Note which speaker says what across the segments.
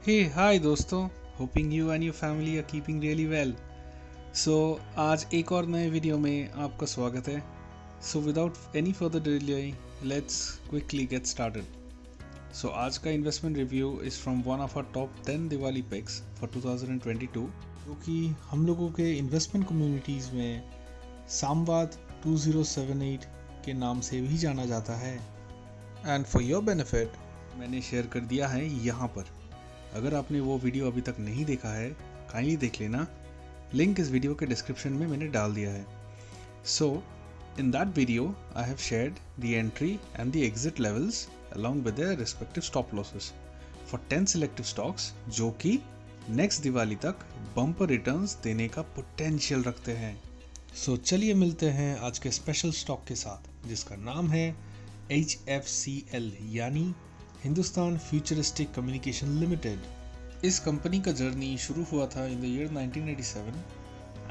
Speaker 1: हाय दोस्तों, hoping you and your family are keeping really well. So आज एक और नए वीडियो में आपका स्वागत है। So without any further delay let's quickly get started. So आज का investment review is from one of our top 10 Diwali picks for 2022, जो कि हम लोगों के इन्वेस्टमेंट कम्युनिटीज़ में सामवाद 2078 के नाम से भी जाना जाता है। एंड फॉर योर बेनिफिट मैंने शेयर कर दिया है यहाँ पर। अगर आपने वो वीडियो अभी तक नहीं देखा है, काइंडली देख लेना। लिंक इस वीडियो के डिस्क्रिप्शन में मैंने डाल दिया है। So in that video I have shared the entry and the exit levels along with their respective stop losses for 10 selective stocks, जो कि नेक्स्ट दिवाली तक बम्पर रिटर्न्स देने का पोटेंशियल रखते हैं। सो चलिए मिलते हैं आज के स्पेशल स्टॉक के साथ, जिसका नाम है HFCL यानी हिंदुस्तान फ्यूचरिस्टिक कम्युनिकेशन लिमिटेड। इस कंपनी का जर्नी शुरू हुआ था इन द ईयर 1987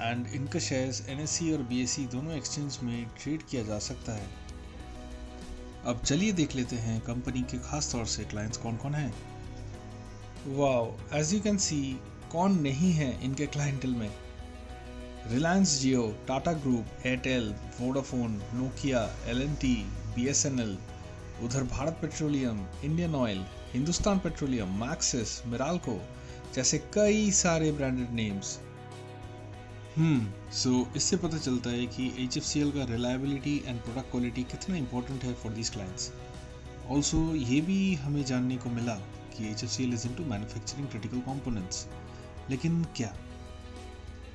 Speaker 1: एंड इनका शेयर्स NSE और BSE दोनों एक्सचेंज में ट्रेड किया जा सकता है। अब चलिए देख लेते हैं कंपनी के खास तौर से क्लाइंट्स कौन कौन हैं। Wow, as you can see कौन नहीं है इनके क्लाइंटल में। Reliance Jio, Tata group, Airtel, Vodafone, Nokia, L&T, BSNL, उधर Bharat petroleum, Indian Oil, Hindustan petroleum, Maxis, Meralco जैसे कई सारे ब्रांडेड नेम्स। सो इससे पता चलता है कि HFCL का रिलायबिलिटी एंड प्रोडक्ट क्वालिटी कितना इंपॉर्टेंट है फॉर दीज क्लाइंट्स। ऑल्सो ये भी हमें जानने को मिला कि HFCL is into manufacturing critical components. लेकिन क्या,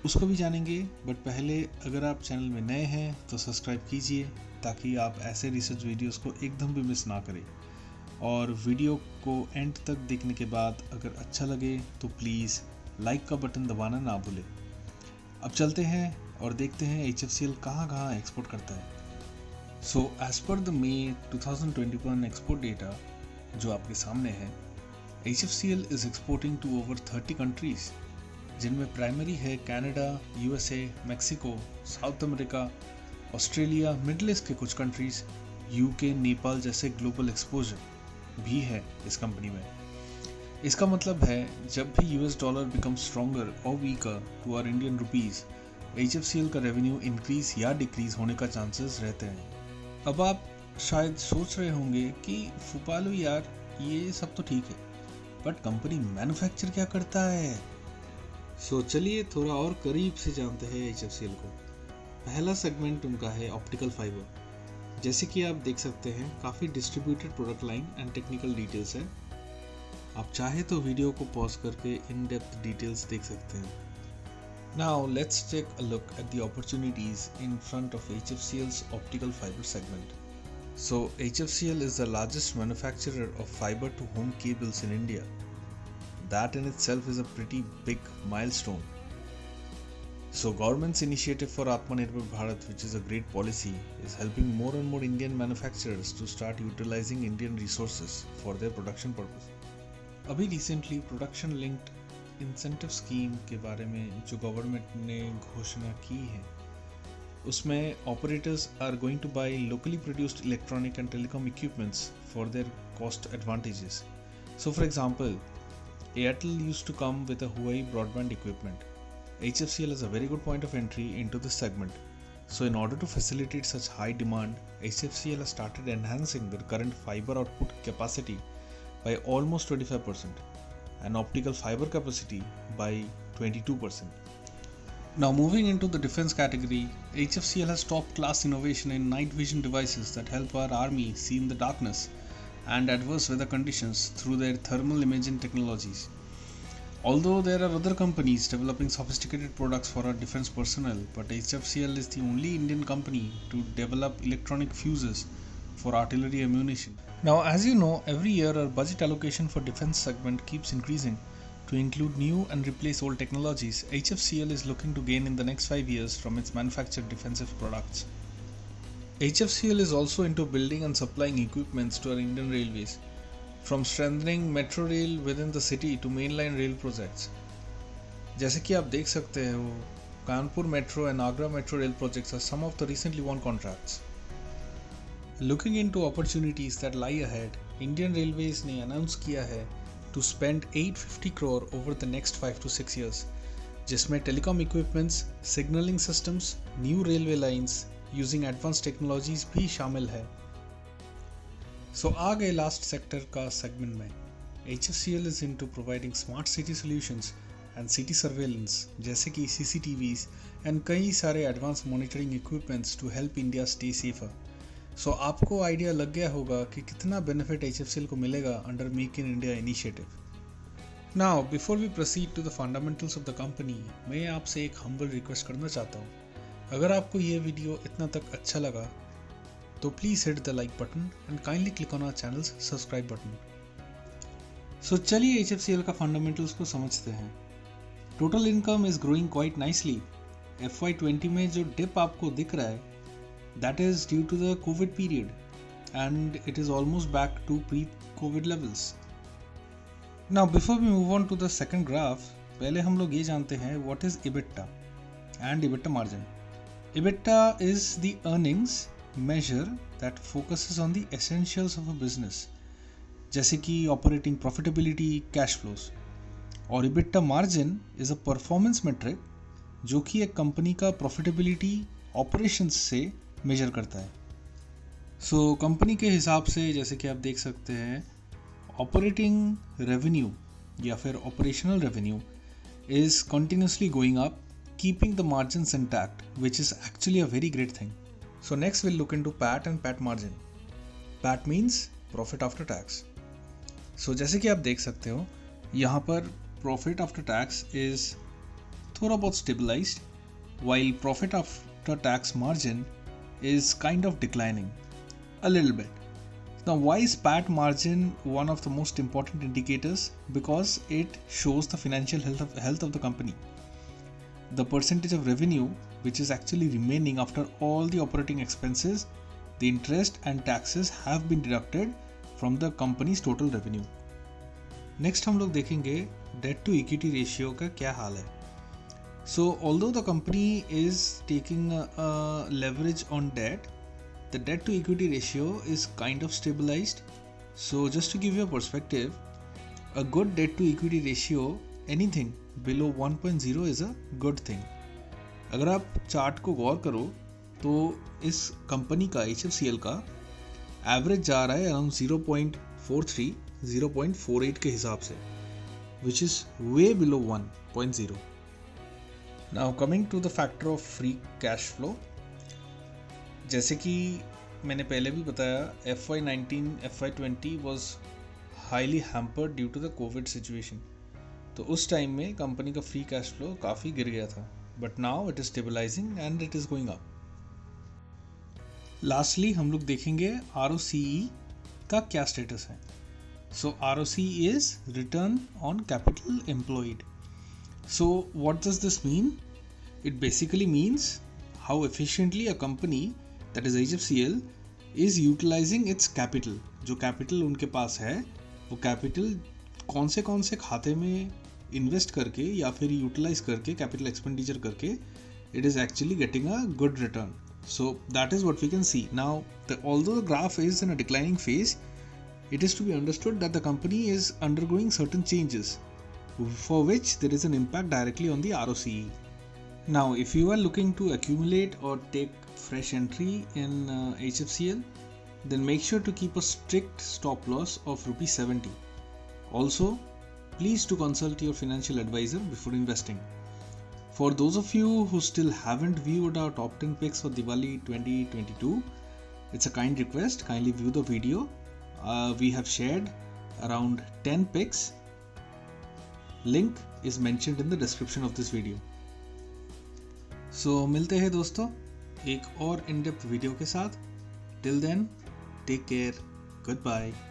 Speaker 1: उसको भी जानेंगे। बट पहले अगर आप चैनल में नए हैं तो सब्सक्राइब कीजिए, ताकि आप ऐसे रिसर्च वीडियोस को एकदम भी मिस ना करें। और वीडियो को एंड तक देखने के बाद अगर अच्छा लगे तो प्लीज़ लाइक का बटन दबाना ना भूलें। अब चलते हैं और देखते हैं HFCL कहाँ कहाँ एक्सपोर्ट करता है। So as per the May 2021 export data जो आपके सामने है, HFCL is exporting to over 30 countries, जिनमें प्राइमरी है Canada, USA, Mexico, South America, Australia, Middle East के कुछ कंट्रीज, UK, नेपाल जैसे ग्लोबल एक्सपोजर भी है इस कंपनी में। इसका मतलब है जब भी US डॉलर बिकम स्ट्रॉन्गर और weaker to our Indian rupees, HFCL का रेवेन्यू इंक्रीज या डिक्रीज होने का चांसेस रहते हैं। अब आप शायद सोच रहे होंगे कि फुपालो यार, ये सब तो ठीक है, बट कंपनी मैन्युफैक्चर क्या करता है। सो चलिए थोड़ा और करीब से जानते हैं HFCL को। पहला सेगमेंट उनका है ऑप्टिकल फाइबर। जैसे कि आप देख सकते हैं, काफ़ी distributed product line and technical details है। आप चाहे तो वीडियो को पॉज करके इन डेप्थ डिटेल्स देख सकते हैं। Now let's take a look at the opportunities in front of HFCL's optical fibre segment. So HFCL is the largest manufacturer of fiber to home cables in India. That in itself is a pretty big milestone. So government's initiative for Atmanirbhar Bharat, which is a great policy, is helping more and more Indian manufacturers to start utilizing Indian resources for their production purpose. अभी recently production linked incentive scheme के बारे में जो government ने घोषणा की है, उसमें operators are going to buy locally produced electronic and telecom equipments for their cost advantages. So for example, Airtel used to come with a Huawei broadband equipment. HFCL is a very good point of entry into this segment. So in order to facilitate such high demand, HFCL has started enhancing their current fiber output capacity by almost 25% and optical fiber capacity by 22%. Now moving into the defense category, HFCL has top class innovation in night vision devices that help our army see in the darkness and adverse weather conditions through their thermal imaging technologies. Although there are other companies developing sophisticated products for our defense personnel, but HFCL is the only Indian company to develop electronic fuses for artillery ammunition. Now, as you know, every year our budget allocation for defense segment keeps increasing to include new and replace old technologies. HFCL is looking to gain in the next 5 years from its manufactured defensive products. HFCL is also into building and supplying equipments to our Indian railways, from strengthening metro rail within the city to mainline rail projects. जैसे कि आप देख सकते हो, Kanpur metro and Agra metro rail projects are some of the recently won contracts. Looking into opportunities that lie ahead, Indian Railways ने announce किया है to spend 850 crore over the next 5 to 6 years, जिसमें telecom equipments, signalling systems, new railway lines using advance technologies भी शामिल है। सो आ गए last sector का segment में। HFCL is into providing smart city solutions and city surveillance जैसे कि CCTVs and कई सारे advanced monitoring equipments to help India stay safer. So आपको आइडिया लग गया होगा कि कितना बेनिफिट HFCL को मिलेगा under make in India initiative. Now before we proceed to the fundamentals of the company, मैं आपसे एक हम्बल रिक्वेस्ट करना चाहता हूँ। अगर आपको ये वीडियो इतना तक अच्छा लगा तो please hit the like button and kindly click on our channels subscribe button. So चलिए HFCL का फंडामेंटल्स को समझते हैं। Total income is growing quite nicely. FY20 में जो डिप आपको दिख रहा है that is due to the covid period and it is almost back to pre covid levels. Now before we move on to the second graph, पहले हम लोग ये जानते हैं what is EBITDA and EBITDA margin. EBITDA is the earnings measure that focuses on the essentials of a business जैसे कि operating profitability, cash flows. और EBITDA margin is a performance metric जो कि एक कंपनी का प्रॉफिटेबिलिटी ऑपरेशंस से major करता है। सो कंपनी के हिसाब से जैसे कि आप देख सकते हैं ऑपरेटिंग रेवेन्यू या फिर operational revenue is continuously going up, keeping the margins intact, which is actually a very great thing. So next we'll look into PAT and PAT margin. PAT means profit after tax. So जैसे कि आप देख सकते हो यहाँ पर profit after tax is थोड़ा बहुत stabilized, while profit after tax margin is kind of declining a little bit. Now why is PAT margin one of the most important indicators? Because it shows the financial health of the company. The percentage of revenue which is actually remaining after all the operating expenses, the interest and taxes have been deducted from the company's total revenue. Next हम लोग देखेंगे debt to equity ratio का क्या हाल है। So although the company is taking a leverage on debt, the debt to equity ratio is kind of stabilized. So just to give you a perspective, a good debt to equity ratio, anything below 1.0 is a good thing. अगर आप chart को गौर करो तो इस company का HFCL का average जा रहा है अराउंड 0.43, 0.48 के हिसाब से, which is way below 1.0। Now coming to the factor of free cash flow, जैसे कि मैंने पहले भी बताया FY19, FY20 was highly hampered due to the COVID situation. तो उस टाइम में कंपनी का फ्री कैश फ्लो काफ़ी गिर गया था, but now it is stabilizing and it is going up. Lastly हम लोग देखेंगे ROCE का क्या स्टेटस है। So ROCE is return on capital employed. So what does this mean? It basically means how efficiently a company, that is HFCL, is utilizing its capital. जो capital उनके पास है वो capital कौन से खाते में इन्वेस्ट करके या फिर यूटिलाइज करके, कैपिटल एक्सपेंडिचर करके, it is actually getting a good return. So that is what we can see. Now although the graph is in a declining phase, it is to be understood that the company is undergoing certain changes for which there is an impact directly on the ROCE. Now if you are looking to accumulate or take fresh entry in HFCL, then make sure to keep a strict stop loss of ₹70. Also, please to consult your financial advisor before investing. For those of you who still haven't viewed our top 10 picks for Diwali 2022, it's a kind request, kindly view the video. We have shared around 10 picks. Link is mentioned in the description of this video. So मिलते हैं दोस्तों एक और in-depth video के साथ. Till then, take care. Goodbye.